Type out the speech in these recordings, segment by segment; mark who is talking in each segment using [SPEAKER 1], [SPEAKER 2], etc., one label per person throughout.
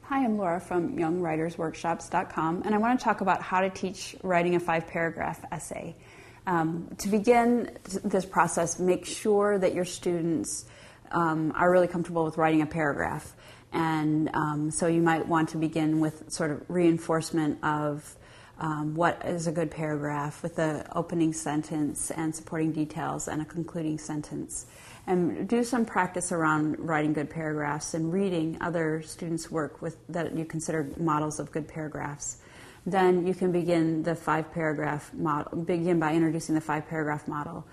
[SPEAKER 1] Hi, I'm Laura from YoungWritersWorkshops.com, and I want to talk about how to teach writing a 5-paragraph essay. To begin this process, make sure that your students are really comfortable with writing a paragraph. And so you might want to begin with sort of reinforcement of what is a good paragraph with the opening sentence and supporting details and a concluding sentence. And do some practice around writing good paragraphs and reading other students' work that you consider models of good paragraphs. Then you can begin the 5-paragraph model, begin by introducing the 5-paragraph model,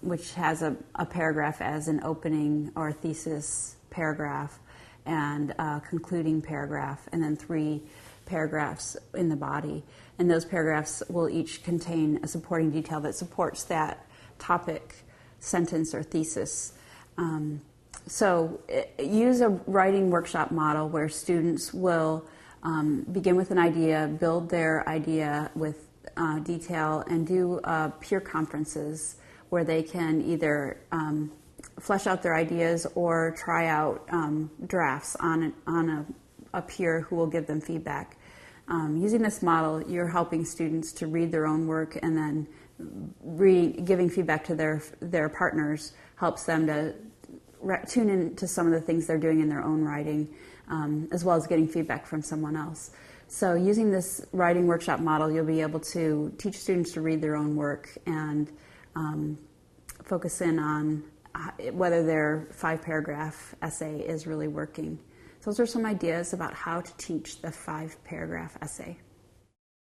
[SPEAKER 1] which has a paragraph as an opening or thesis paragraph and a concluding paragraph, and then 3 paragraphs in the body. And those paragraphs will each contain a supporting detail that supports that topic, sentence, or thesis. So use a writing workshop model where students will begin with an idea, build their idea with detail, and do peer conferences where they can either flesh out their ideas or try out drafts on a peer who will give them feedback. Using this model, you're helping students to read their own work, and then giving feedback to their partners helps them to tune in to some of the things they're doing in their own writing, as well as getting feedback from someone else. So using this writing workshop model, you'll be able to teach students to read their own work and focus in on whether their 5-paragraph essay is really working. So those are some ideas about how to teach the 5-paragraph essay.